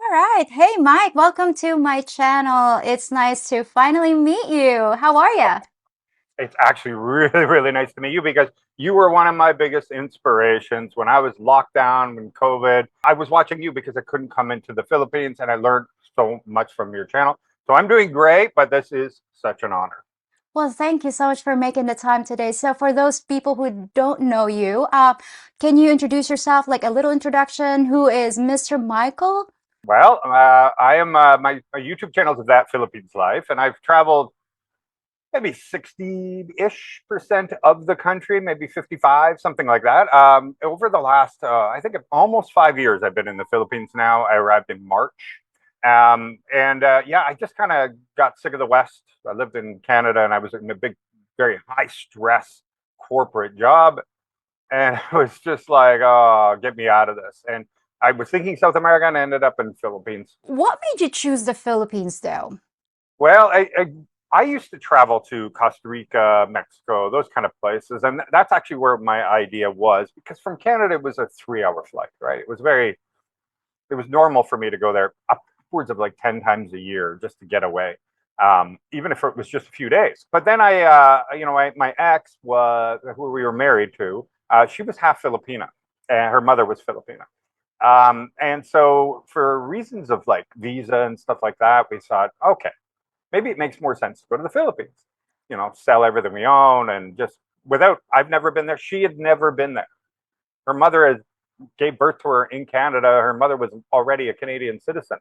All right. Hey, Mike, welcome to my channel. It's nice to finally meet you. How are you? It's actually really, really nice to meet you because you were one of my biggest inspirations when I was locked down when COVID. I was watching you because I couldn't come into the Philippines and I learned so much from your channel. So I'm doing great, but this is such an honor. Well, thank you so much for making the time today. So, for those people who don't know you, can you introduce yourself, like a little introduction? Who is Mr. Michael? Well, I am my YouTube channel is That Philippines Life, and I've traveled maybe 60-ish% of the country, maybe 55, something like that. Over the last, I think almost 5 years, I've been in the Philippines now. I arrived in March. Yeah, I just kind of got sick of the West. I lived in Canada and I was in a big, very high stress corporate job. And it was just like, oh, get me out of this. And I was thinking South America and ended up in Philippines. What made you choose the Philippines, though? Well, I used to travel to Costa Rica, Mexico, those kind of places, and that's actually where my idea was. Because from Canada, it was a 3-hour flight, right? It was normal for me to go there upwards of like 10 times a year just to get away, even if it was just a few days. But then my ex was who we were married to. She was half Filipina, and her mother was Filipina. And so, for reasons of like visa and stuff like that, we thought, okay, maybe it makes more sense to go to the Philippines, sell everything we own and just I've never been there. She had never been there. Her mother gave birth to her in Canada. Her mother was already a Canadian citizen.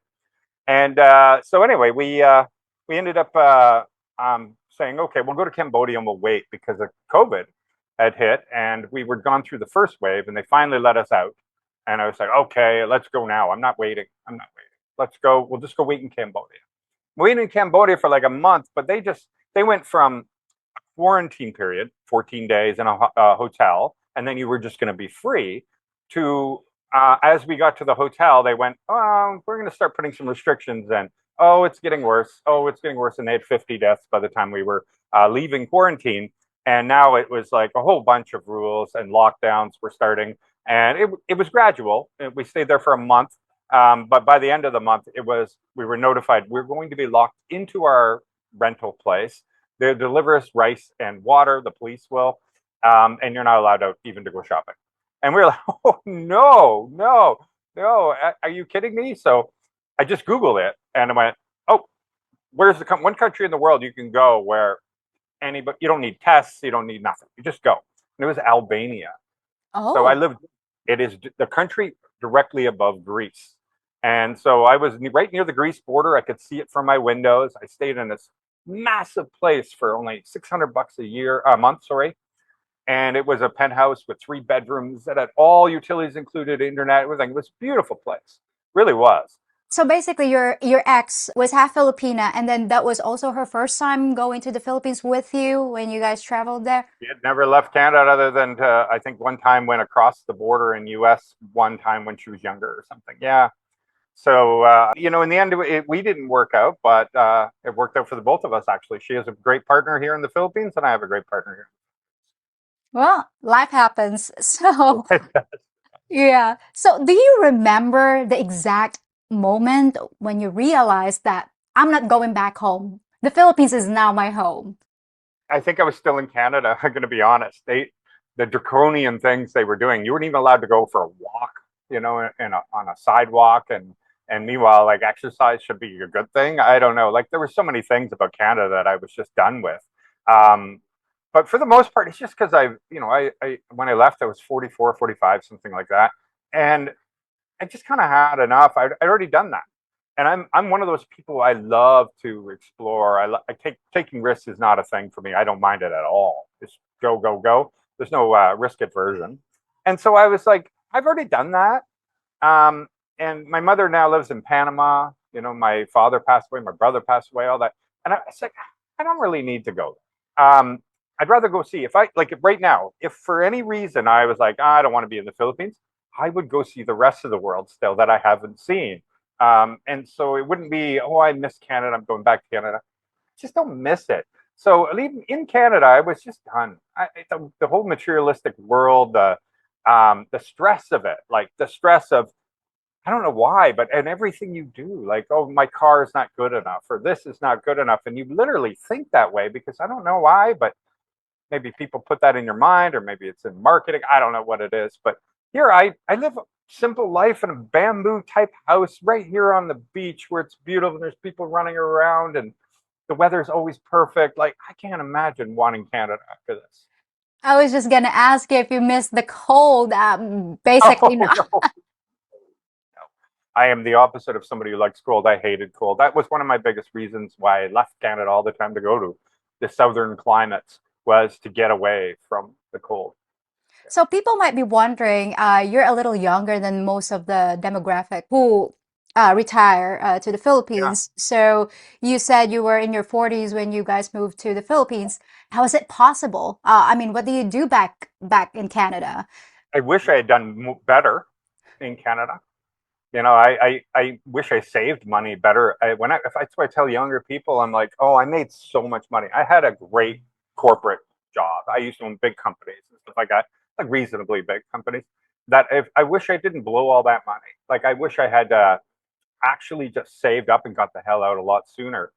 And so anyway, we ended up saying, okay, we'll go to Cambodia and we'll wait because of COVID had hit and we were gone through the first wave and they finally let us out. And I was like, okay, let's go now. I'm not waiting. I'm not waiting. Let's go. We'll just go wait in Cambodia. Waited in Cambodia for like a month, but they went from quarantine period, 14 days in a hotel, and then you were just going to be free to as we got to the hotel, they went, oh, we're going to start putting some restrictions in. Oh, it's getting worse. Oh, it's getting worse. And they had 50 deaths by the time we were leaving quarantine. And now it was like a whole bunch of rules and lockdowns were starting. And it was gradual. We stayed there for a month. But by the end of the month, we were notified we're going to be locked into our rental place. They deliver us rice and water. The police will, and you're not allowed out even to go shopping. And we were like, oh no, no, no! Are you kidding me? So I just Googled it and I went, oh, where's the one country in the world you can go where anybody you don't need tests, you don't need nothing, you just go. And it was Albania. So I Oh, lived. It is the country directly above Greece. And so I was right near the Greece border. I could see it from my windows. I stayed in this massive place for only $600 a month, sorry. And it was a penthouse with 3 bedrooms that had all utilities included, internet, everything. It was a beautiful place. Really was. so basically, your ex was half Filipina, and then that was also her first time going to the Philippines with you when you guys traveled there. She had never left Canada other than I think one time went across the border in US one time when she was younger or something. Yeah. So, in the end, we didn't work out, but it worked out for the both of us, actually. She has a great partner here in the Philippines, and I have a great partner Well, life happens. So, here. yeah. So, do you remember the exact moment when you realized that I'm not going back home? The Philippines is now my home. I think I was still in Canada. I'm going to be honest. The draconian things they were doing. You weren't even allowed to go for a walk, on a sidewalk, and meanwhile, like exercise should be a good thing. I don't know. Like there were so many things about Canada that I was just done with. Um, but for the most part, it's just because I when I left, I was 44, 45, something like that, and I just kind of had enough. I'd already done that, and I'm one of those people I love to explore. I take taking risks is not a thing for me. I don't mind it at all. Just go, go, go. There's no risk aversion, and so I was like, I've already done that. Um, and my mother now lives in Panama. My father passed away, my brother passed away, all that, and I was like, I don't really need to go. I'd rather go see if I like right now. If for any reason I was like, I don't want to be in the Philippines, I would go see the rest of the world still that I haven't seen. And so it wouldn't be, oh, I miss Canada. I'm going back to Canada. I just don't miss it. So even in Canada, I was just done. The whole materialistic world, the stress of it, like the stress of I don't know why, but and everything you do, like, oh, my car is not good enough, or this is not good enough, and you literally think that way because I don't know why, but maybe people put that in your mind, or maybe it's in marketing. I don't know what it is, but here I live a simple life in a bamboo type house right here on the beach where it's beautiful. There's people running around, and the weather's always perfect. Like I can't imagine wanting Canada after this. I was just gonna ask you if you miss the cold. Basically Oh not. no, I am the opposite of somebody who likes cold. I hated cold. That was one of my biggest reasons why I left Canada all the time to go to the southern climates, was to get away from the cold. So people might be wondering, you're a little younger than most of the demographic who retire to the Yeah, Philippines. So you said you were in your 40s when you guys moved to the Philippines. How is it possible? I mean, what do you do back in Canada? I wish I had done better in Canada. I wish I saved money better. If that's why I tell younger people, I'm like, oh, I made so much money. I had a great corporate job. I used to own big companies and stuff like that, like reasonably big companies. That if I wish I didn't blow all that money. Like I wish I had actually just saved up and got the hell out a lot sooner.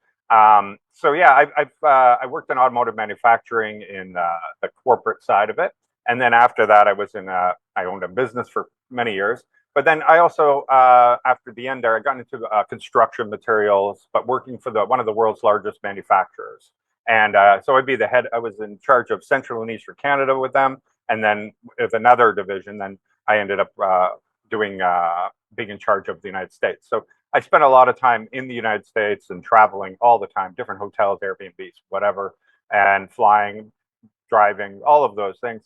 So yeah, I worked in automotive manufacturing in the corporate side of it, and then after that, I owned a business for many years. But then I also after the end there, I got into construction materials, but working for the one of the world's largest manufacturers. And so I'd be the head. I was in charge of Central and Eastern Canada with them, and then with another division, then I ended up doing being in charge of the United States. So I spent a lot of time in the United States and traveling all the time, different hotels, Airbnbs, whatever, and flying, driving, all of those things.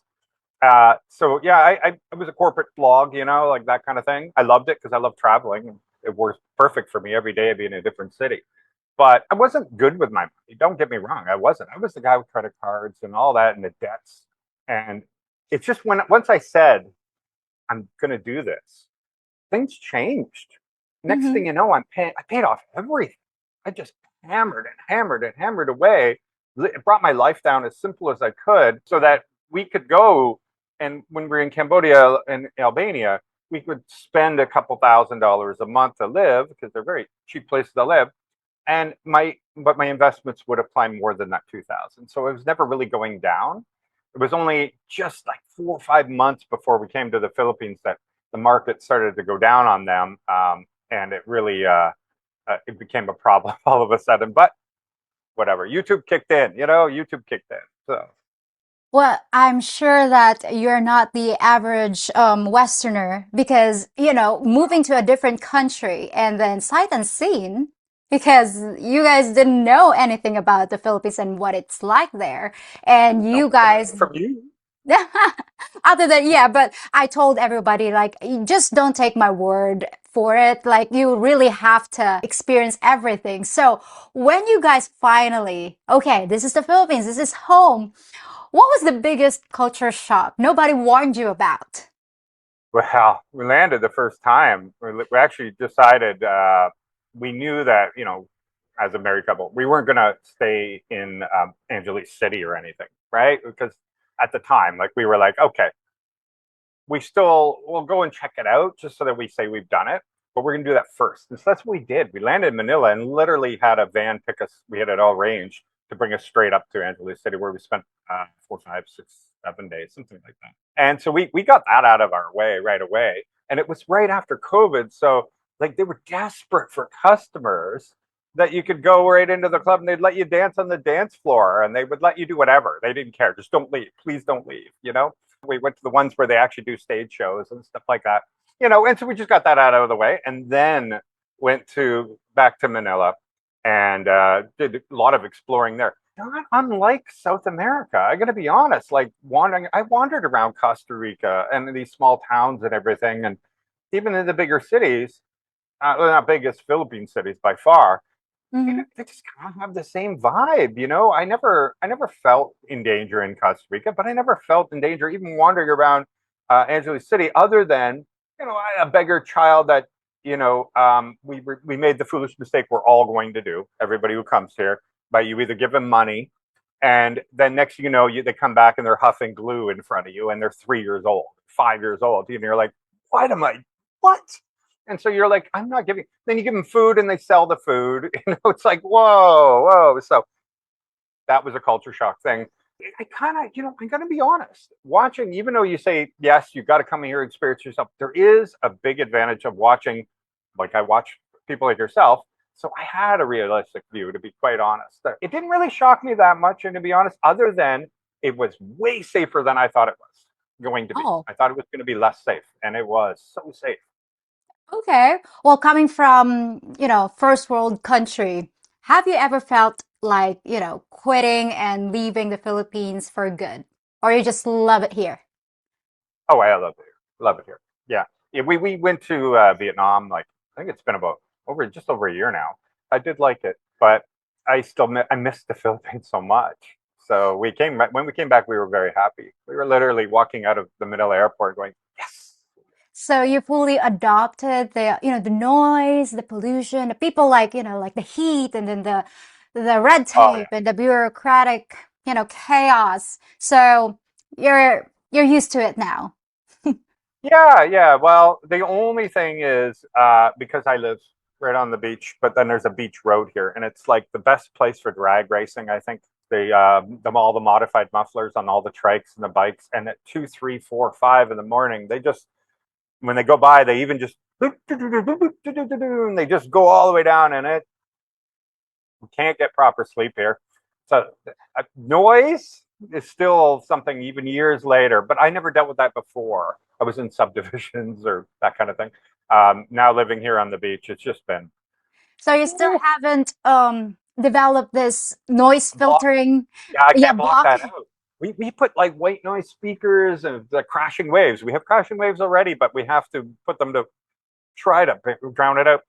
So yeah, I was a corporate blog, like that kind of thing. I loved it because I love traveling. It works perfect for me every day. I'd be in a different city, but I wasn't good with my money. Don't get me wrong, I wasn't. I was the guy with credit cards and all that and the debts. And it's just when once I said I'm going to do this, things changed. Next thing Hmm. you know, I paid off everything. I just hammered and hammered and hammered away. It brought my life down as simple as I could so that we could go. And when we were in Cambodia and Albania, we could spend a couple $1,000s a month to live because they're very cheap places to live. And my investments would have climbed more than that 2,000. So it was never really going down. It was only just like 4 or 5 months before we came to the Philippines that the market started to go down on them, and it really it became a problem all of a sudden. But whatever, YouTube kicked in. YouTube kicked in. So Well, I'm sure that you're not the average Westerner because, moving to a different country and then sight unseen because you guys didn't know anything about the Philippines and what it's like there. And no, you I learned guys, from you. other than, yeah, but I told everybody, like, you just don't take my word for it. Like, you really have to experience everything. So when you guys finally, okay, this is the Philippines, this is home. What was the biggest culture shock nobody warned you about? Well, we landed the first time. We actually decided we knew that as a married couple, we weren't going to stay in Angeles City or anything, right? Because at the time, like we were like, okay, we'll go and check it out just so that we say we've done it. But we're gonna do that first. And so that's what we did. We landed in Manila and literally had a van pick us. We had it all arranged to bring us straight up to Angeles City, where we spent 4, 5, 6, 7 days, something like that. And so we got that out of our way right away. And it was right after COVID, so like they were desperate for customers that you could go right into the club and they'd let you dance on the dance floor and they would let you do whatever. They didn't care. Just don't leave. Please don't leave. We went to the ones where they actually do stage shows and stuff like that. And so we just got that out of the way, and then went to back to Manila and did a lot of exploring there. Not unlike South America, I got to be honest. Like wandering, I wandered around Costa Rica and in these small towns and everything, and even in the bigger cities, well, not big as Philippine cities by far, Hmm. they just kind of have the same vibe. I never felt in danger in Costa Rica, but I never felt in danger even wandering around Angeles City, other than a beggar child that we made the foolish mistake we're all going to do. Everybody who comes here, but you either give them money, and then next thing you know, they come back and they're huffing glue in front of you, and they're 3 years old, 5 years old, and you're like, what am I? What? And so you're like, I'm not giving. Then you give them food, and they sell the food. It's like, whoa, whoa. So that was a culture shock thing. I kind of, I'm going to be honest. Watching, even though you say yes, you've got to come here and experience yourself. There is a big advantage of watching, like I watch people like yourself. So I had a realistic view, to be quite honest. It didn't really shock me that much, and to be honest, other than it was way safer than I thought it was going to be. Oh, I thought it was going to be less safe, and it was so safe. okay. Well, coming from, first world country, have you ever felt like, quitting and leaving the Philippines for good? Or you just love it here? Oh, I love it here. Love it here. Yeah. Yeah, we went to Vietnam. Like I think it's been about just over a year now. I did like it, but I missed the Philippines so much. So when we came back, we were very happy. We were literally walking out of the Manila airport, going, "Yes, So you fully adopted the, the noise, the pollution, the people like, like the heat and then the red oh tape and the bureaucratic, chaos. So you're used to it now. yeah, yeah." Well, the only thing is, because I live right on the beach, but then there's a beach road here, and it's like the best place for drag racing. I think all the modified mufflers on all the trikes and the bikes, and at 2, 3, 4, 5 in the morning, they just when they go by, they even just and they just go all the way down, and it we can't get proper sleep here. So noise is still something even years later, but I never dealt with that before. I was in subdivisions or that kind of thing. Now living here on the beach, it's just been So you still haven't developed this noise block. filtering, Yeah, I yeah, can't block block. that out. We put like white noise speakers and the crashing waves. We have crashing waves already, but we have to put them to try to drown it out.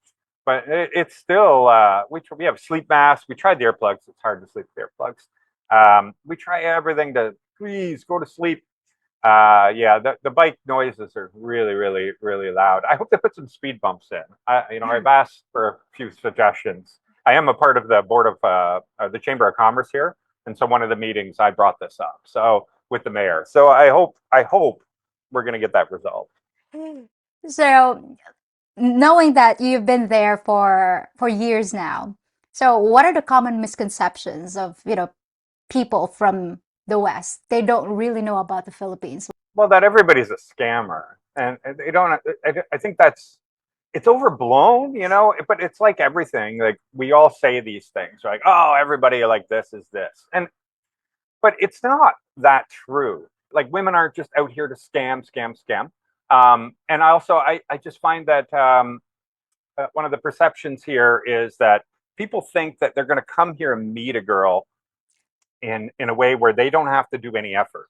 But it's still we have sleep masks. We tried the earplugs. It's hard to sleep with earplugs. We try everything to please go to sleep. Yeah, the bike noises are really, really, really loud. I hope they put some speed bumps in. I've asked for a few suggestions. I am a part of the board of the Chamber of Commerce here, and so one of the meetings I brought this up. So with the mayor. So I hope we're going to get that resolved. So knowing that you've been there for years now, so what are the common misconceptions of, people from the West? They don't really know about the Philippines. Well, that everybody's a scammer, and they don't. I think it's overblown, but it's like everything. Like we all say these things, like, "Oh, everybody like this is this," but it's not that true. Like women aren't just out here to scam, scam, scam. And I just find that one of the perceptions here is that people think that they're going to come here and meet a girl in a way where they don't have to do any effort.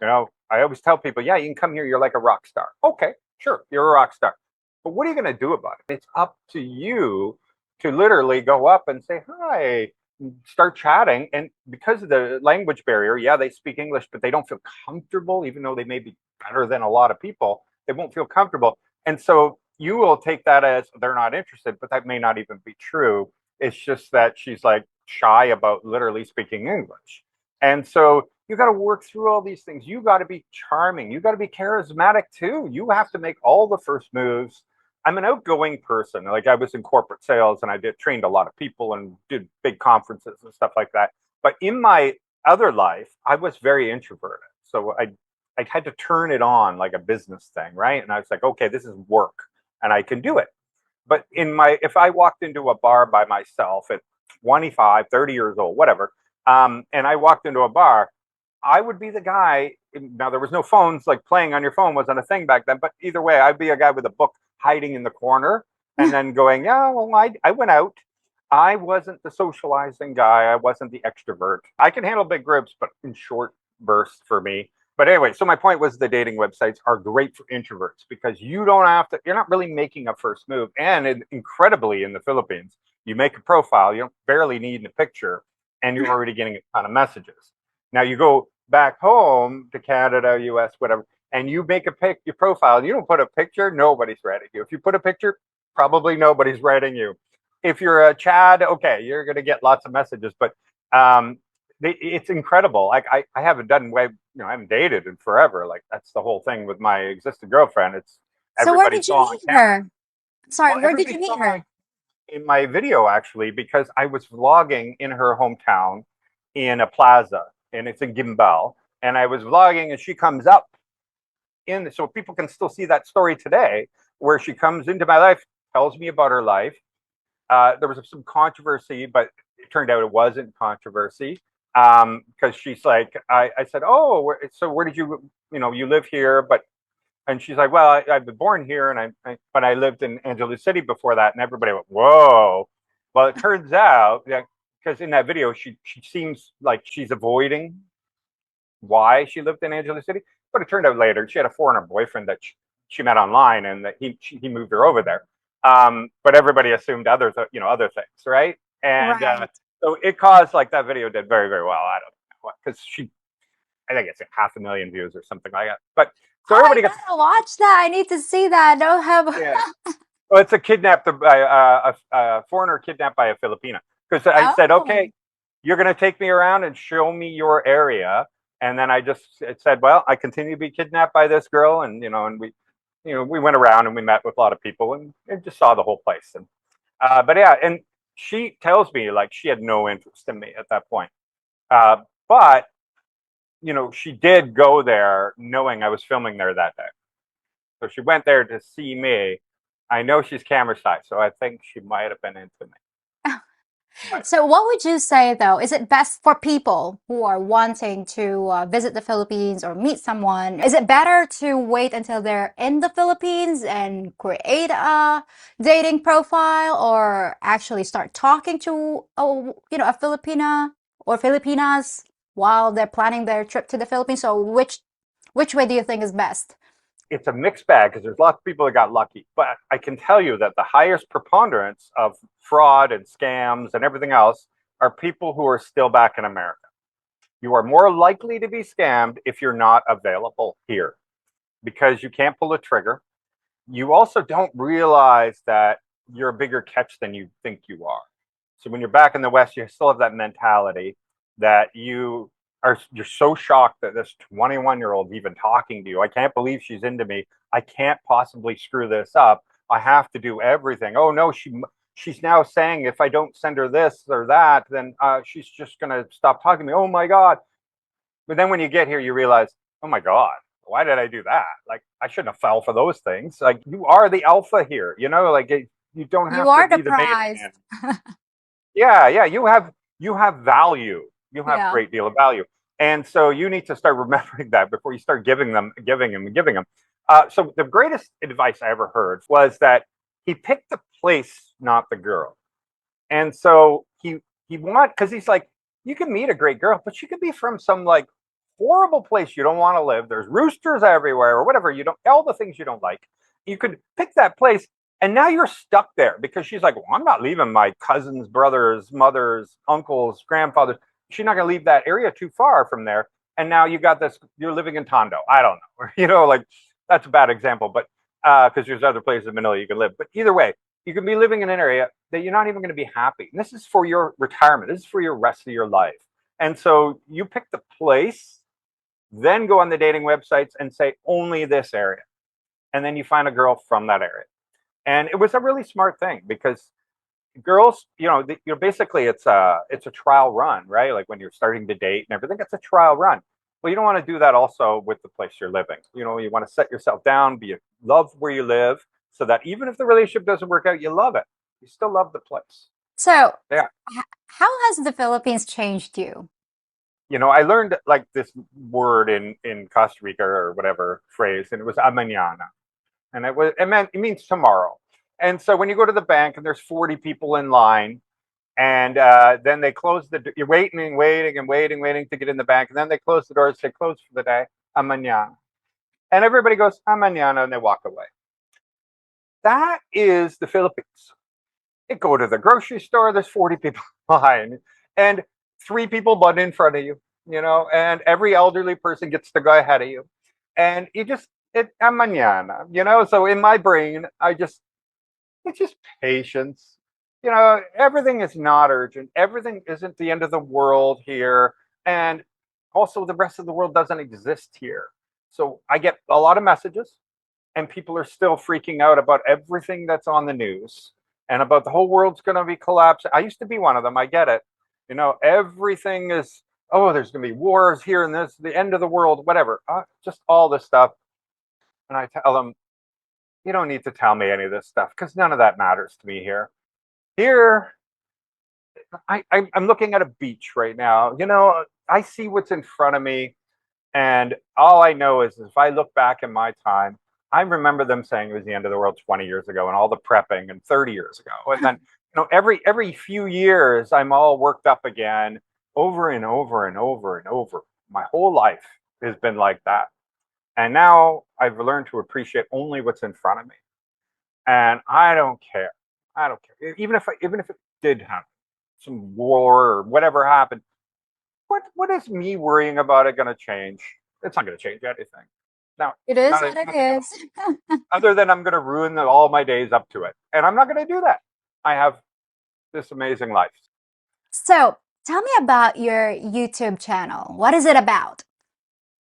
I always tell people, yeah, you can come here, you're like a rock star. Okay, sure, you're a rock star. But what are you going to do about it? It's up to you to literally go up and say, hi, start chatting. And because of the language barrier, yeah, they speak English, but they don't feel comfortable, even though they may be better than a lot of people, they won't feel comfortable. And so you will take that as they're not interested, but that may not even be true. It's just that she's like shy about literally speaking English. And so you got to work through all these things. You got to be charming. You got to be charismatic too. You have to make all the first moves. I'm an outgoing person. Like I was in corporate sales and I trained a lot of people and did big conferences and stuff like that. But in my other life, I was very introverted. So I had to turn it on like a business thing, right? And I was like, okay, this is work and I can do it. But if I walked into a bar by myself at 25, 30 years old, whatever, and I walked into a bar, I would be the guy. Now there was no phones, like playing on your phone wasn't a thing back then. But either way, I'd be a guy with a book hiding in the corner and then going, yeah, well, I went out. I wasn't the socializing guy. I wasn't the extrovert. I can handle big groups, but in short bursts for me. But anyway, so my point was the dating websites are great for introverts because you don't have to, you're not really making a first move. And incredibly in the Philippines, you make a profile, you don't barely need a picture, and you're already getting a ton of messages. Now you go back home to Canada, US, whatever, and you make your profile, you don't put a picture, nobody's writing you. If you put a picture, probably nobody's writing you. If you're a Chad, okay, you're going to get lots of messages, but it's incredible. Like I haven't done I haven't dated in forever. Like that's the whole thing with my existing girlfriend. It's So where everybody did you saw on meet camera. her? Sorry, Well, where did everybody you saw meet her? in my video actually because I was vlogging in her hometown in a plaza, and it's in Gimbal. And I was vlogging, and she comes up in, so people can still see that story today, where she comes into my life, tells me about her life. There was some controversy, but it turned out it wasn't controversy because she's like, I said, oh, so where did you, you live here, but and she's like, well, I've been born here, and but I lived in Angeles City before that, and everybody went, whoa. Well, it turns out that because in that video, she seems like she's avoiding why she lived in Angeles City, but it turned out later she had a foreigner boyfriend that she met online, and that he moved her over there. But everybody assumed other things, right? And Right. so it caused like that video did very very well. I don't know because I think it's 500,000 views or something like that. But so Oh, I everybody got to, gotta watch that. I need to see that. I don't have. yeah. Well, it's a kidnapped by a foreigner kidnapped by a Filipina. Because I said, Oh, okay, you're going to take me around and show me your area, and then I just it said, well, I continue to be kidnapped by this girl, and and we went around and we met with a lot of people and just saw the whole place. And but yeah, and she tells me like she had no interest in me at that point. But she did go there knowing I was filming there that day. So she went there to see me. I know she's camera shy, so I think she might have been into me. Might have. so what would you say though? Is it best for people who are wanting to visit the Philippines or meet someone? Is it better to wait until they're in the Philippines and create a dating profile, or actually start talking to a Filipina or Filipinas while they're planning their trip to the Philippines? So which way do you think is best? It's a mixed bag because there's lots of people that got lucky. But I can tell you that the highest preponderance of fraud and scams and everything else are people who are still back in America. You are more likely to be scammed if you're not available here because you can't pull a trigger. You also don't realize that you're a bigger catch than you think you are. So when you're back in the West, you still have that mentality that you're so shocked that this 21-year-old even talking to you. I can't believe she's into me. I can't possibly screw this up. I have to do everything. Oh no, she's now saying if I don't send her this or that, then she's just gonna stop talking to me. Oh my God. But then when you get here, you realize, oh my God, why did I do that? Like, I shouldn't have fell for those things. Like, you are the alpha here, like you don't You have to are the be the beta prize. man. Yeah, yeah, you have value. You have a Yeah. great deal of value. And so you need to start remembering that before you start giving them. So the greatest advice I ever heard was that he picked the place, not the girl. And so because he's like, you can meet a great girl, but she could be from some like horrible place you don't want to live. There's roosters everywhere or whatever. You don't all the things you don't like. You could pick that place, and now you're stuck there because she's like, well, I'm not leaving my cousins, brothers, mothers, uncles, grandfathers. She's not going to leave that area too far from there. And now you got this. You're living in Tondo. I don't know. Like that's a bad example, but because there's other places in Manila you can live. But either way, you can be living in an area that you're not even going to be happy. And this is for your retirement. This is for your rest of your life. And so you pick the place, then go on the dating websites and say only this area. And then you find a girl from that area. And it was a really smart thing because girls, basically it's a trial run, right? Like when you're starting to date and everything, it's a trial run. Well, you don't want to do that also with the place you're living. You want to set yourself down, love where you live, so that even if the relationship doesn't work out, you love it. You still love the place. So, Yeah. how has the Philippines changed you? I learned like this word in Costa Rica or whatever phrase, and it was amañana, and it means tomorrow. And so when you go to the bank and there's 40 people in line, and then they close you're waiting and waiting and waiting, waiting to get in the bank, and then they close the doors, say close for the day, amañana, and everybody goes amañana, and they walk away. That is the Philippines. You go to the grocery store, there's 40 people behind, and 3 people butt in front of you, and every elderly person gets to go ahead of you. And mañana, So in my brain, it's just patience. Everything is not urgent. Everything isn't the end of the world here. And also, the rest of the world doesn't exist here. So I get a lot of messages, and people are still freaking out about everything that's on the news and about the whole world's going to be collapsing. I used to be one of them. I get it. You know, everything is, oh, there's going to be wars here and this, the end of the world, whatever. Just all this stuff. And I tell them, you don't need to tell me any of this stuff because none of that matters to me here. Here, I'm looking at a beach right now. You know, I see what's in front of me, and all I know is if I look back in my time, I remember them saying it was the end of the world 20 years ago, and all the prepping, and 30 years ago, and then every few years I'm all worked up again, over and over and over and over. My whole life has been like that, and now I've learned to appreciate only what's in front of me, and I don't care. I don't care. Even if it did happen, some war or whatever happened, what is me worrying about it going to change? It's not going to change anything. Now, It is not what it nothing else. is. Other than I'm going to ruin all my days up to it, and I'm not going to do that. I have this amazing life. So tell me about your YouTube channel. What is it about?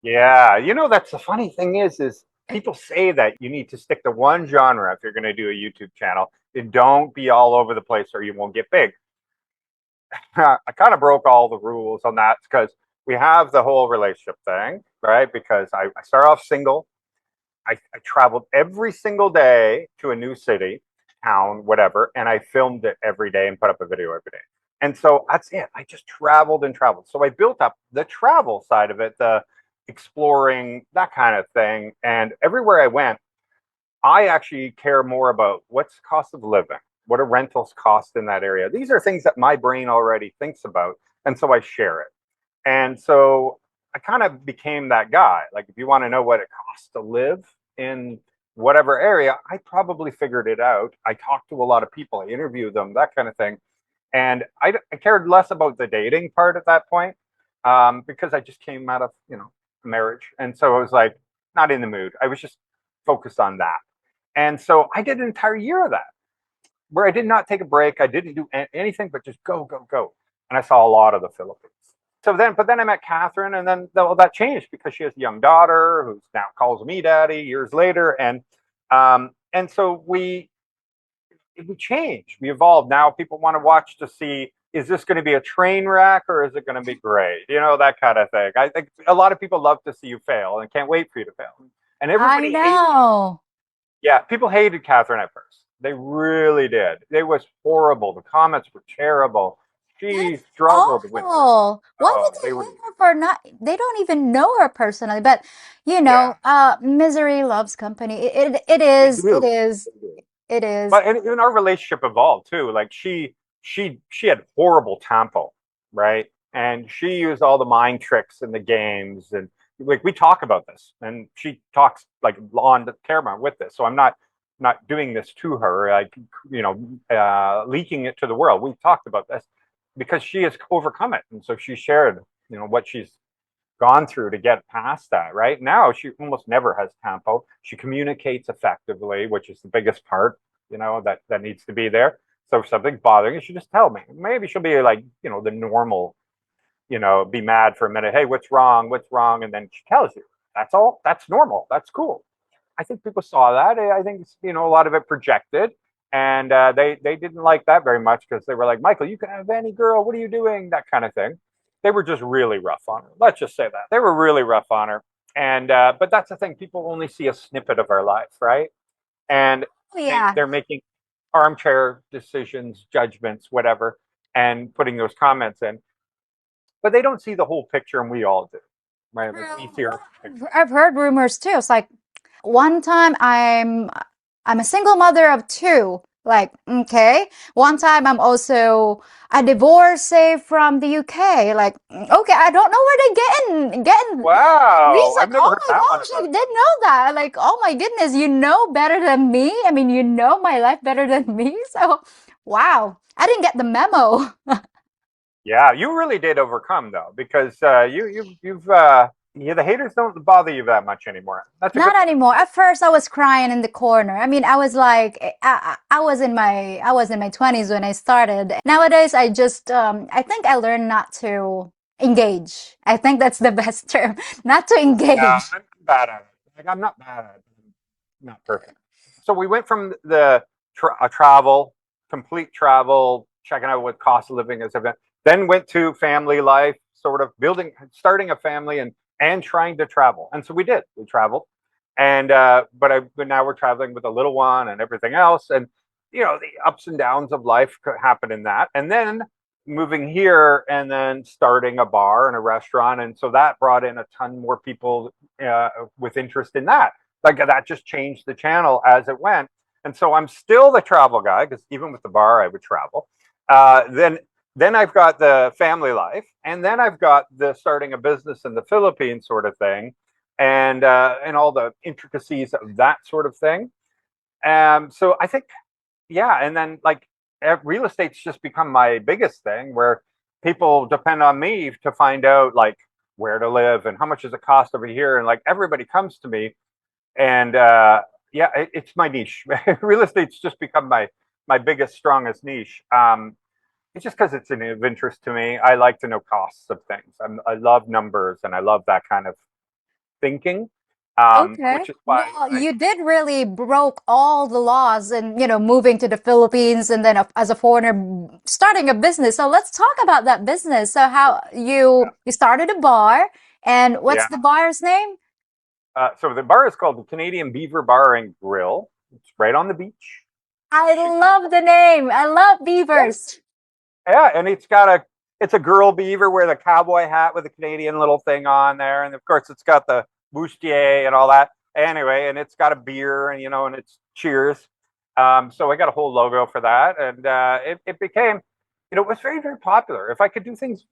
Yeah, you know that's the funny thing is people say that you need to stick to one genre if you're going to do a YouTube channel, and don't be all over the place or you won't get big. I kind of broke all the rules on that because we have the whole relationship thing, right? Because I started off single. I traveled every single day to a new city, town, whatever, and I filmed it every day and put up a video every day. And so that's it. I just traveled and traveled. So I built up the travel side of it, the exploring, that kind of thing. And everywhere I went, I actually care more about what's the cost of living, what do rentals cost in that area. These are things that my brain already thinks about, and so I share it. And so I kind of became that guy. Like, if you want to know what it costs to live in whatever area, I probably figured it out. I talked to a lot of people, I interviewed them, that kind of thing. And I cared less about the dating part at that point, because I just came out of, marriage. And so I was like, not in the mood. I was just focused on that. And so I did an entire year of that where I did not take a break. I didn't do anything but just go, go, go. And I saw a lot of the Philippines. But then I met Catherine, and then that changed because she has a young daughter who now calls me daddy years later, and so we changed, we evolved. Now people want to watch to see, is this going to be a train wreck or is it going to be great? You know, that kind of thing. I think a lot of people love to see you fail and can't wait for you to fail. And I everybody hates. know. Yeah, people hated Catherine at first. They really did. It was horrible. The comments were terrible. She That's struggled with it. awful. Why would Oh, they they were. hate her for not, they don't even know her personally, but Yeah, misery loves company. they do. They do. It is. But and our relationship evolved too. Like she had horrible tempo, right? And she used all the mind tricks in the games, and like we talk about this, and she talks like on the camera with this. So I'm not doing this to her, like leaking it to the world. We talked about this because she has overcome it, and so she shared what she's gone through to get past that. Right now, she almost never has tempo. She communicates effectively, which is the biggest part. That needs to be there. So if something's bothering you, she just tell me. Maybe she'll be like, the normal, be mad for a minute. Hey, what's wrong? What's wrong? And then she tells you. That's all. That's normal. That's cool. I think people saw that. I think a lot of it projected, and they didn't like that very much because they were like, Michael, you can have any girl. What are you doing? That kind of thing. They were just really rough on her. Let's just say that they were really rough on her. And but that's the thing. People only see a snippet of our life, right? And Oh, yeah. they're making armchair decisions, judgments, whatever, and putting those comments in. But they don't see the whole picture, and we all do, right? Like we True. see our Well, picture. I've heard rumors too. It's like one time I'm a single mother of two. Like, okay. One time I'm also a divorcee from the UK. Like, okay, I don't know where they're getting Wow, these, I've like, never oh heard my that one gosh, I about. didn't know that. Like, oh my goodness, you know better than me. I mean, you know my life better than me. So, wow. I didn't get the memo. Yeah, you really did overcome though, because you've yeah, the haters don't bother you that much anymore. That's a Not good thing. anymore. At first, I was crying in the corner. I mean, I was like, I was in my 20s when I started. Nowadays, I think I learned not to engage. I think that's the best term, not to Yeah, engage. I'm bad at it. Like I'm not bad at it. not perfect. So we went from the travel, complete travel, checking out what cost of living is, then went to family life, sort of building, starting a family, and trying to travel. And so we did. We traveled, and but now we're traveling with a little one and everything else, and the ups and downs of life could happen in that, and then moving here and then starting a bar and a restaurant, and so that brought in a ton more people with interest in that. Like that just changed the channel as it went. And so I'm still the travel guy because even with the bar, I would travel. Then I've got the family life, and then I've got the starting a business in the Philippines sort of thing, and all the intricacies of that sort of thing. So I think, yeah, and then like real estate's just become my biggest thing, where people depend on me to find out like where to live and how much does it cost over here, and like everybody comes to me, and yeah, it's my niche. Real estate's just become my biggest, strongest niche. It's just because it's of interest to me. I like to know costs of things. I love numbers, and I love that kind of thinking, Okay. which is why Well, I you did really broke all the laws and, moving to the Philippines and then as a foreigner starting a business. So let's talk about that business. So how you started a bar and what's yeah. the bar's name? So the bar is called the Canadian Beaver Bar and Grill. It's right on the beach. I love the name. I love Yeah, beavers. yeah, and it's a girl beaver with a cowboy hat with a Canadian little thing on there, and of course it's got the bustier and all that. Anyway, and it's got a beer, and and it's cheers. So I got a whole logo for that, and it became, it was very very popular. If I could do things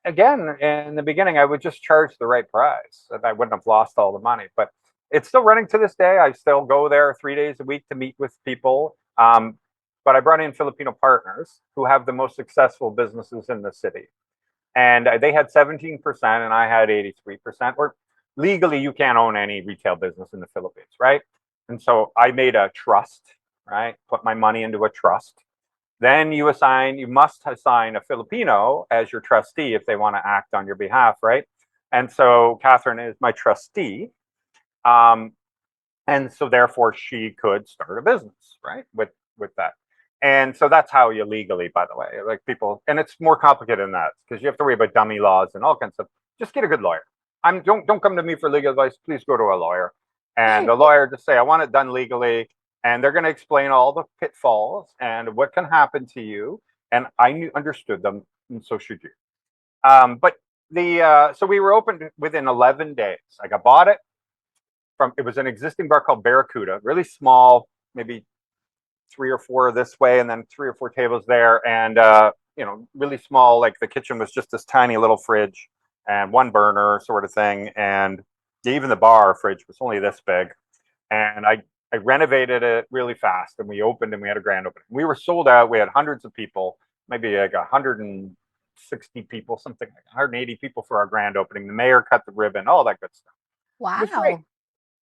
again in the beginning, I would just charge the right price, and I wouldn't have lost all the money. But it's still running to this day. I still go there 3 days a week to meet with people. But I brought in Filipino partners who have the most successful businesses in the city. And they had 17% and I had 83%. Or legally, you can't own any retail business in the Philippines, right? And so I made a trust, right? Put my money into a trust. Then you must assign a Filipino as your trustee if they want to act on your behalf, right? And so Catherine is my trustee. Um, and so therefore she could start a business, right, with that. And so that's how you legally, by the way, like people, and it's more complicated than that because you have to worry about dummy laws and all kinds of stuff. Just get a good lawyer. Don't come to me for legal advice. Please go to a lawyer, and the lawyer just say I want it done legally, and they're going to explain all the pitfalls and what can happen to you. And understood them, and so should you. But the so we were open within 11 days. Like I bought it from, it was an existing bar called Barracuda, really small, maybe three or four this way, and then three or four tables there, and really small. Like the kitchen was just this tiny little fridge and one burner sort of thing, and even the bar fridge was only this big. And I renovated it really fast, and we opened, and we had a grand opening. We were sold out. We had hundreds of people, maybe like 160 people, something like 180 people for our grand opening. The mayor cut the ribbon, all that good stuff. It was great. Wow.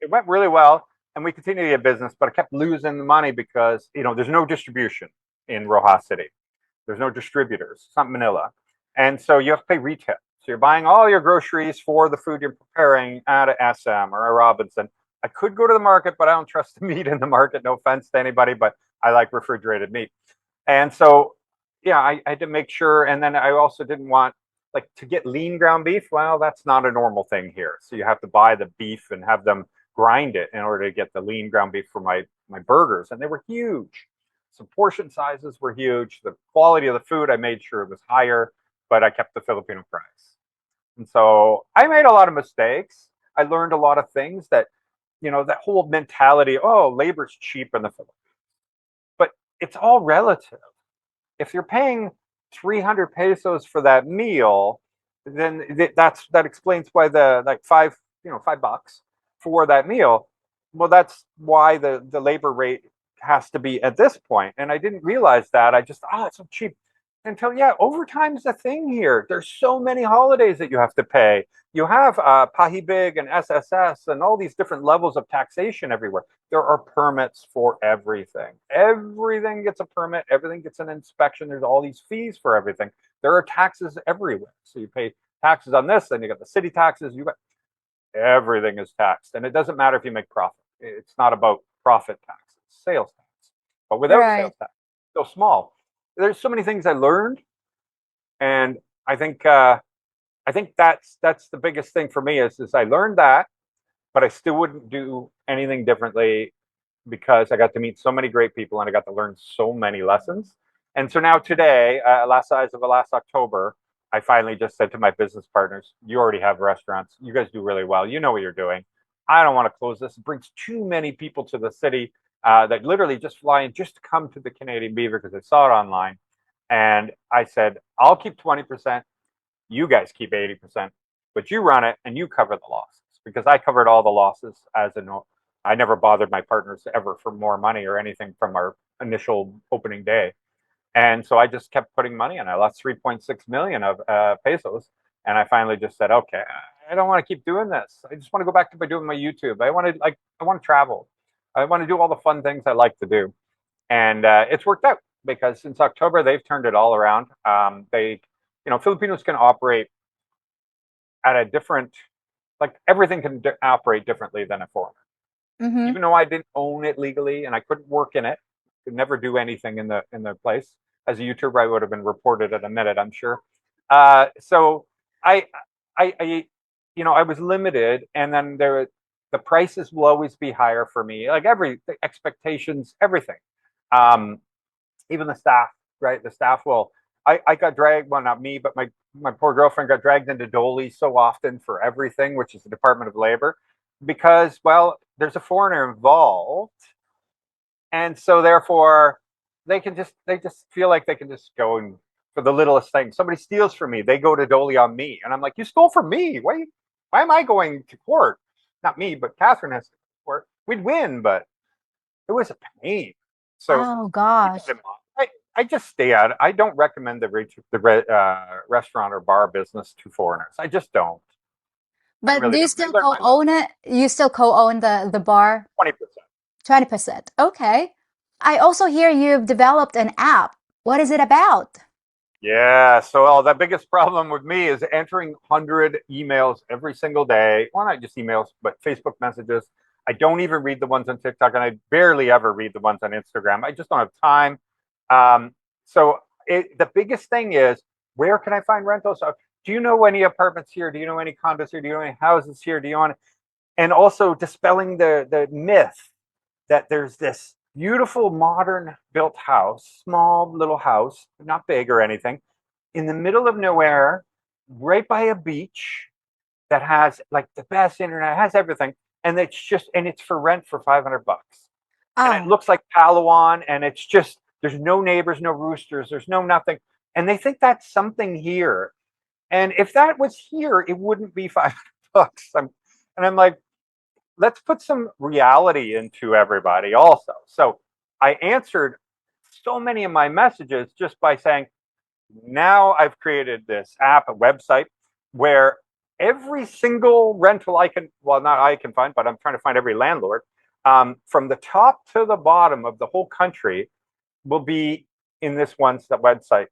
It went really well, and we continued to get business, but I kept losing the money because there's no distribution in Rojas City. There's no distributors. It's not Manila, and so you have to pay retail. So you're buying all your groceries for the food you're preparing at a SM or a Robinson. I could go to the market, but I don't trust the meat in the market. No offense to anybody, but I like refrigerated meat. And so, yeah, I had to make sure. And then I also didn't want, like, to get lean ground beef. Well, that's not a normal thing here. So you have to buy the beef and have them grind it in order to get the lean ground beef for my burgers, and they were huge. So portion sizes were huge. The quality of the food, I made sure it was higher, but I kept the Filipino price. And so I made a lot of mistakes. I learned a lot of things that, that whole mentality, oh, labor's cheap in the Philippines. But it's all relative. If you're paying 300 pesos for that meal, then that explains why the like $5 for that meal. Well, that's why the labor rate has to be at this point. And I didn't realize that. I just, it's so cheap. Until, yeah, overtime's a thing here. There's so many holidays that you have to pay. You have Pahibig and SSS and all these different levels of taxation everywhere. There are permits for everything. Everything gets a permit. Everything gets an inspection. There's all these fees for everything. There are taxes everywhere. So you pay taxes on this, then you got the city taxes. You got everything is taxed, and it doesn't matter if you make profit. It's not about profit taxes, sales tax. But without Right. sales tax, it's still small. There's so many things I learned, and I think uh, I think that's the biggest thing for me is I learned that, but I still wouldn't do anything differently because I got to meet so many great people and I got to learn so many lessons. And so now today, last October, I finally just said to my business partners, "You already have restaurants. You guys do really well. You know what you're doing. I don't want to close this. It brings too many people to the city that literally just fly in just to come to the Canadian Beaver because they saw it online." And I said, "I'll keep 20%. You guys keep 80%, but you run it and you cover the losses because I covered all the losses as a no. I never bothered my partners ever for more money or anything from our initial opening day. And so I just kept putting money in. I lost 3.6 million of pesos. And I finally just said, okay, I don't want to keep doing this. I just want to go back to doing my YouTube. I want to travel. I want to do all the fun things I like to do. And it's worked out because since October, they've turned it all around. Filipinos can operate at a different, like everything can operate differently than a foreigner. Mm-hmm. Even though I didn't own it legally and I couldn't work in it, could never do anything in the place. As a YouTuber, I would have been reported at a minute, I'm sure. So I, I was limited, and then the prices will always be higher for me. Like the expectations, everything. Um, Even the staff, right? The staff will. I got dragged. Well, not me, but my poor girlfriend got dragged into Dolly so often for everything, which is the Department of Labor, because there's a foreigner involved, and so therefore they just feel like they can just go and for the littlest thing. Somebody steals from me, they go to Dolly on me, and I'm like, you stole from me. Why am I going to court? Not me, but Catherine has to court. We'd win, but it was a pain. So Oh keep that gosh. in mind. I just stay out. I don't recommend the restaurant or bar business to foreigners. I just don't. I But really do you don't. I still learned my lesson. co-own it? You still co-own the bar? 20%. 20%. Okay. I also hear you've developed an app. What is it about? Yeah. So the biggest problem with me is entering 100 emails every single day. Well, not just emails, but Facebook messages. I don't even read the ones on TikTok, and I barely ever read the ones on Instagram. I just don't have time. Um, the biggest thing is, where can I find rentals? Do you know any apartments here? Do you know any condos here? Do you know any houses here? Do you want? And also dispelling the myth that there's this beautiful modern built house, small little house, not big or anything, in the middle of nowhere, right by a beach that has like the best internet, has everything, and it's for rent for $500, and it Oh, looks like Palawan, and it's just there's no neighbors, no roosters, there's no nothing, and they think that's something here, and if that was here, it wouldn't be $500. I'm like, let's put some reality into everybody also. So I answered so many of my messages just by saying, now I've created this app, a website where every single rental not I can find, but I'm trying to find every landlord, from the top to the bottom of the whole country will be in this one website.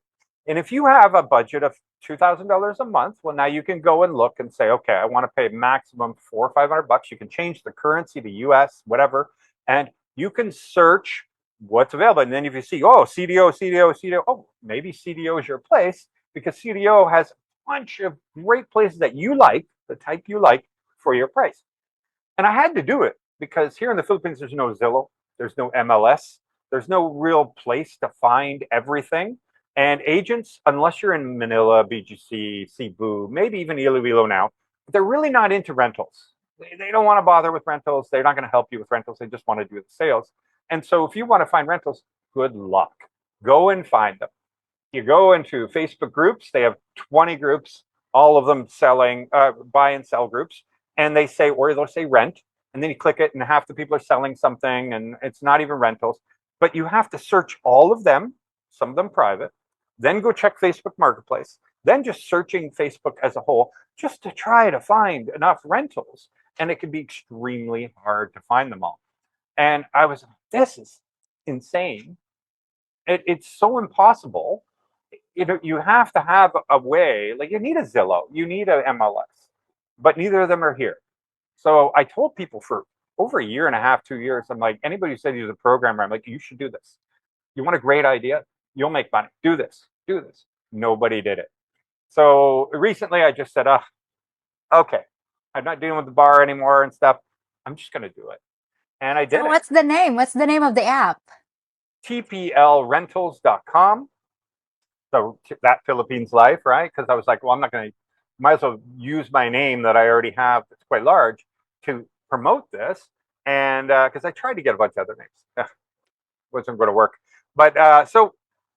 And if you have a budget of $2,000 a month, well, now you can go and look and say, okay, I want to pay maximum $400 or $500. You can change the currency to US, whatever, and you can search what's available. And then if you see, oh, CDO, CDO, CDO, oh, maybe CDO is your place because CDO has a bunch of great places that you like, the type you like for your price. And I had to do it because here in the Philippines, there's no Zillow, there's no MLS, there's no real place to find everything. And agents, unless you're in Manila, BGC, Cebu, maybe even Iloilo now, they're really not into rentals. They don't want to bother with rentals. They're not going to help you with rentals. They just want to do the sales. And so if you want to find rentals, good luck. Go and find them. You go into Facebook groups, they have 20 groups, all of them selling, buy and sell groups, and or they'll say rent, and then you click it, and half the people are selling something, and it's not even rentals. But you have to search all of them, some of them private, then go check Facebook Marketplace, then just searching Facebook as a whole, just to try to find enough rentals. And it can be extremely hard to find them all. And I was, this is insane. It's so impossible. You have to have a way. Like you need a Zillow, you need a MLS, but neither of them are here. So I told people for over a year and a half, 2 years. I'm like, anybody who said he was a programmer, I'm like, you should do this. You want a great idea? You'll make money. Do this. Do this. Nobody did it. So recently I just said, okay, I'm not dealing with the bar anymore and stuff. I'm just going to do it. And I So did it. what's the name? What's the name of the app? tplrentals.com. So that Philippines life, right? Because I was like, well, I'm not going to, might as well use my name that I already have that's quite large to promote this. And because I tried to get a bunch of other names, wasn't going to work. But so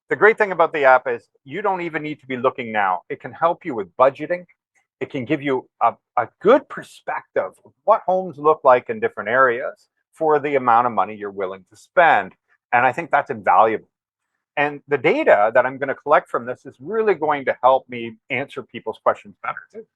the great thing about the app is you don't even need to be looking now. It can help you with budgeting. It can give you a good perspective of what homes look like in different areas for the amount of money you're willing to spend. And I think that's invaluable. And the data that I'm going to collect from this is really going to help me answer people's questions better too,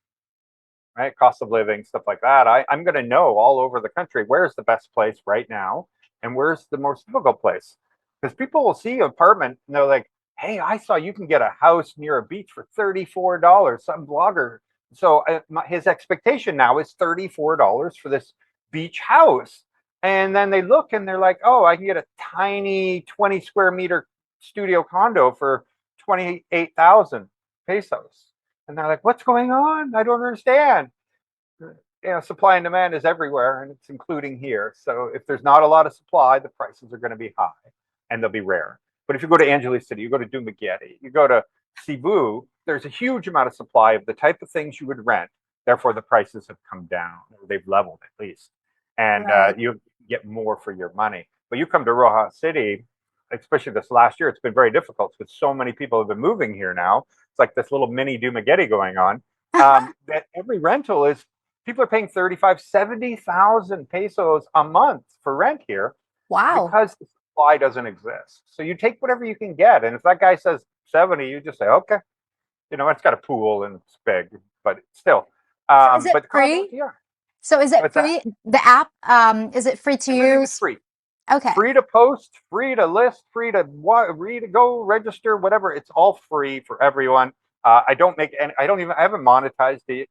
right? Cost of living, stuff like that. I'm going to know all over the country where's the best place right now and where's the most difficult place. Because people will see an apartment and they're like, hey, I saw you can get a house near a beach for $34. Some blogger. So his expectation now is $34 for this beach house. And then they look and they're like, oh, I can get a tiny 20 square meter studio condo for 28,000 pesos. And they're like, what's going on? I don't understand. Supply and demand is everywhere, and it's including here. So if there's not a lot of supply, the prices are going to be high, and they'll be rare. But if you go to Angeles City, you go to Dumaguete, you go to Cebu, there's a huge amount of supply of the type of things you would rent. Therefore, the prices have come down, or they've leveled at least, and Right. you get more for your money. But you come to Rojas City, especially this last year, it's been very difficult because so many people have been moving here now. It's like this little mini Dumaguete going on. That every rental is people are paying 35, 70,000 pesos a month for rent here Wow. because the supply doesn't exist. So you take whatever you can get. And if that guy says 70, you just say, okay, it's got a pool and it's big, but still. So is it But condos, free? yeah. So is it What's that? free? The app, is it free to Everything is use? free. Okay. Free to post, free to list, free to go register, whatever. It's all free for everyone. I don't make any, I haven't monetized it.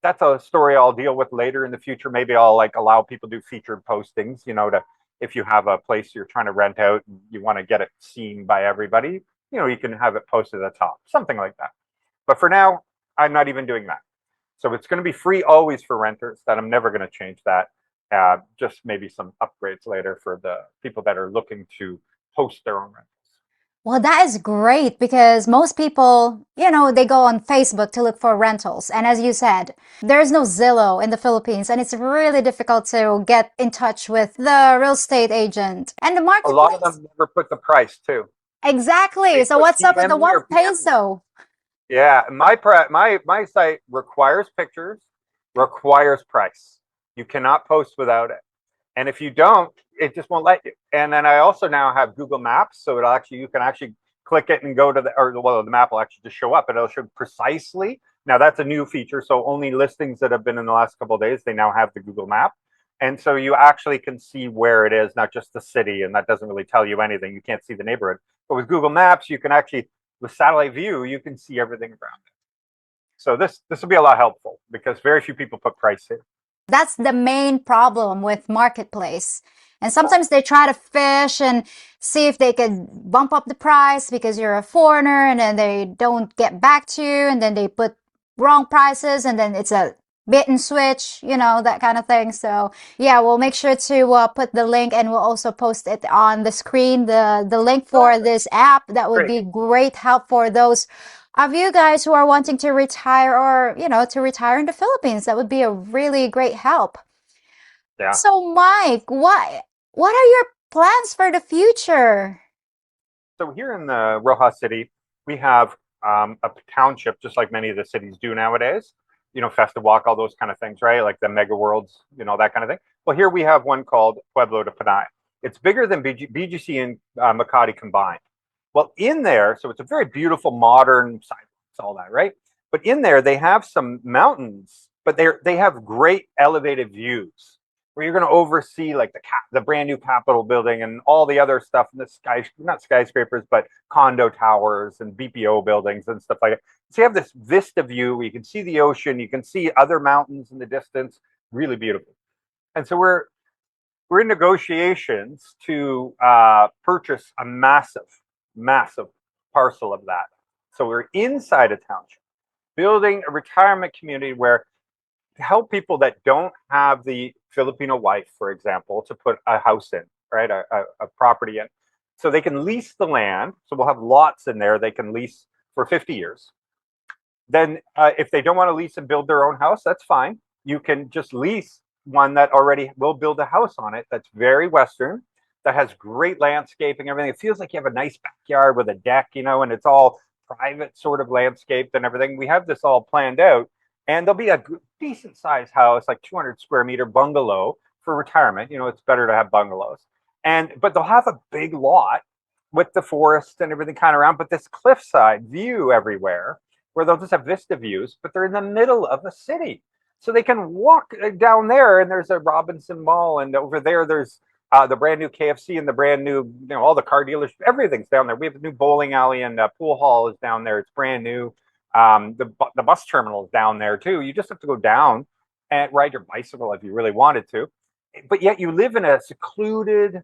That's a story I'll deal with later in the future. Maybe I'll like allow people to do featured postings, to, if you have a place you're trying to rent out and you want to get it seen by everybody, you can have it posted at the top, something like that. But for now, I'm not even doing that. So it's going to be free always for renters. That I'm never going to change that. Just maybe some upgrades later for the people that are looking to host their own rentals. Well, that is great because most people, they go on Facebook to look for rentals. And as you said, there's no Zillow in the Philippines, and it's really difficult to get in touch with the real estate agent and the A lot of marketplace. them never put the price too. Exactly. They So put what's up with the PM me one or PM me. peso? Yeah, my site requires pictures, requires price. You cannot post without it. And if you don't, it just won't let you. And then I also now have Google Maps, so you can actually click it and go to the map will actually just show up, and it'll show precisely. Now that's a new feature, so only listings that have been in the last couple of days, they now have the Google Map, and so you actually can see where it is, not just the city, and that doesn't really tell you anything. You can't see the neighborhood, but with Google Maps, you can actually, with satellite view, you can see everything around it. So this will be a lot helpful because very few people put price here. That's the main problem with marketplace. And sometimes they try to fish and see if they could bump up the price because you're a foreigner, and then they don't get back to you, and then they put wrong prices, and then it's a bit and switch, that kind of thing. So yeah, we'll make sure to put the link, and we'll also post it on the screen, the link for Perfect. this app. That would Great. be great help for those of you guys who are wanting to retire, or to retire in the Philippines. That would be a really great help. Yeah. So Mike, what are your plans for the future? So here in the Rojas City, we have a township, just like many of the cities do nowadays. Festa Walk, all those kind of things, right? Like the mega worlds, that kind of thing. Well, here we have one called Pueblo de Panay. It's bigger than BGC and Makati combined. Well, in there, so it's a very beautiful modern sidewalks, all that, right? But in there, they have some mountains, but they have great elevated views where you're going to oversee like the brand new Capitol building and all the other stuff in the sky, not skyscrapers, but condo towers and BPO buildings and stuff like that. So you have this vista view where you can see the ocean, you can see other mountains in the distance, really beautiful. And so we're in negotiations to purchase a massive parcel of that. So we're inside a township, building a retirement community where to help people that don't have the Filipino wife, for example, to put a house in, right, a property in. So they can lease the land. So we'll have lots in there they can lease for 50 years. Then if they don't want to lease and build their own house, that's fine. You can just lease one that already will build a house on it that's very Western, that has great landscaping, everything. It feels like you have a nice backyard with a deck, and it's all private sort of landscaped and everything. We have this all planned out, and there'll be a decent sized house, like 200 square meter bungalow for retirement. It's better to have bungalows. But they'll have a big lot with the forest and everything kind of around, but this cliffside view everywhere where they'll just have vista views, but they're in the middle of the city. So they can walk down there, and there's a Robinson Mall, and over there's the brand new KFC and the brand new, all the car dealers, everything's down there. We have a new bowling alley, and pool hall is down there. It's brand new. The bus terminal is down there too. You just have to go down and ride your bicycle if you really wanted to. But yet you live in a secluded,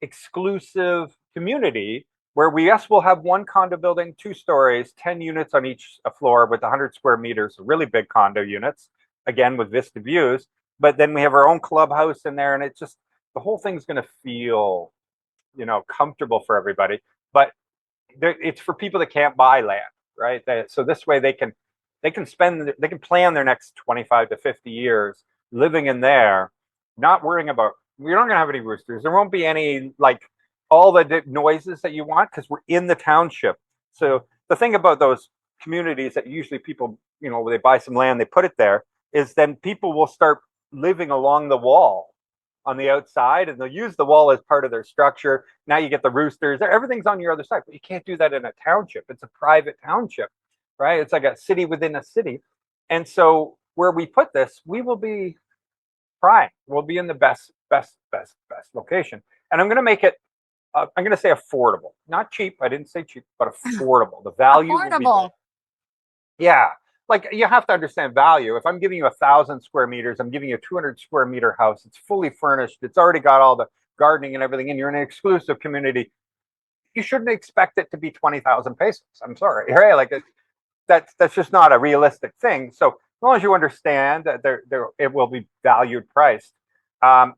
exclusive community where will have one condo building, 2 stories, 10 units on each floor with 100 square meters, really big condo units, again, with vista views. But then we have our own clubhouse in there, and it's just, the whole thing's going to feel, comfortable for everybody. But it's for people that can't buy land, right? So this way they can plan their next 25 to 50 years living in there, not worrying about, we're not going to have any roosters. There won't be any, like, all the noises that you want, because we're in the township. So the thing about those communities that usually people, they buy some land, they put it there, is then people will start living along the wall on the outside, and they'll use the wall as part of their structure. Now you get the roosters, everything's on your other side, but you can't do that in a township. It's a private township, right? It's like a city within a city. And so where we put this, we will be prime. We'll be in the best location. And I'm going to make it, I'm going to say affordable, not cheap. I didn't say cheap, but affordable. The value will be, Affordable. yeah. Like, you have to understand value. If I'm giving you 1,000 square meters, I'm giving you a 200 square meter house. It's fully furnished. It's already got all the gardening and everything, and you're in an exclusive community. You shouldn't expect it to be 20,000 pesos. I'm sorry, right? Like, that's just not a realistic thing. So as long as you understand that it will be valued, priced. But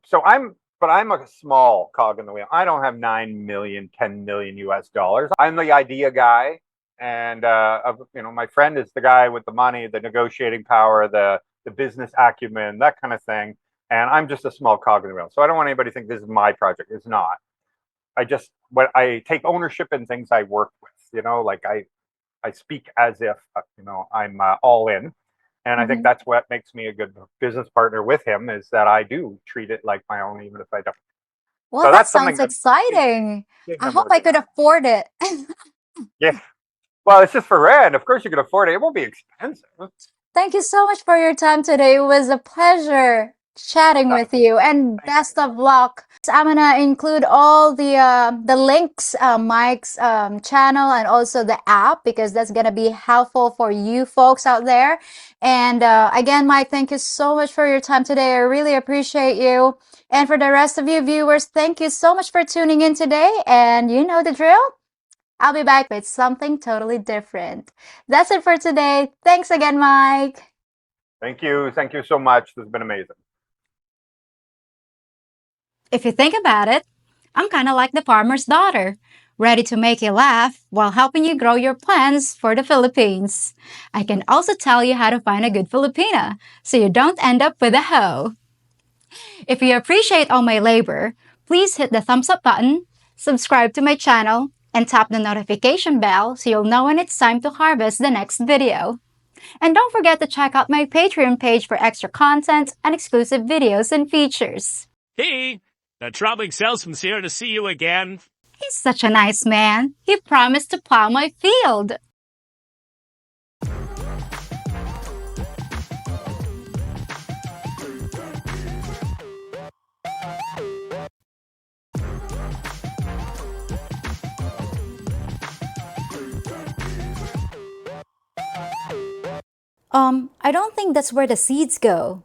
I'm a small cog in the wheel. I don't have 9 million, 10 million US dollars. I'm the idea guy. And my friend is the guy with the money, the negotiating power, the business acumen, that kind of thing. And I'm just a small cog in the wheel. So I don't want anybody to think this is my project. It's not. When I take ownership in things I work with, like I speak as if, I'm all in. And I think that's what makes me a good business partner with him, is that I do treat it like my own, even if I don't. Well, So that that's something sounds that exciting. gave I him hope more I than could that. afford it. Yeah. Well, it's just for rent. Of course you can afford it. It won't be expensive. Thank you so much for your time today. It was a pleasure chatting Uh, with you, and Thank best you. of luck. I'm gonna include all the links, Mike's channel and also the app, because that's gonna be helpful for you folks out there. And again, Mike, thank you so much for your time today. I really appreciate you. And for the rest of you viewers, thank you so much for tuning in today. And you know the drill. I'll be back with something totally different. That's it for today. Thanks again, Mike. Thank you. Thank you so much. This has been amazing. If you think about it, I'm kind of like the farmer's daughter, ready to make you laugh while helping you grow your plans for the Philippines. I can also tell you how to find a good Filipina so you don't end up with a hoe. If you appreciate all my labor, please hit the thumbs up button, subscribe to my channel, and tap the notification bell so you'll know when it's time to harvest the next video. And don't forget to check out my Patreon page for extra content and exclusive videos and features. Hey, the traveling salesman's here to see you again. He's such a nice man. He promised to plow my field. I don't think that's where the seeds go.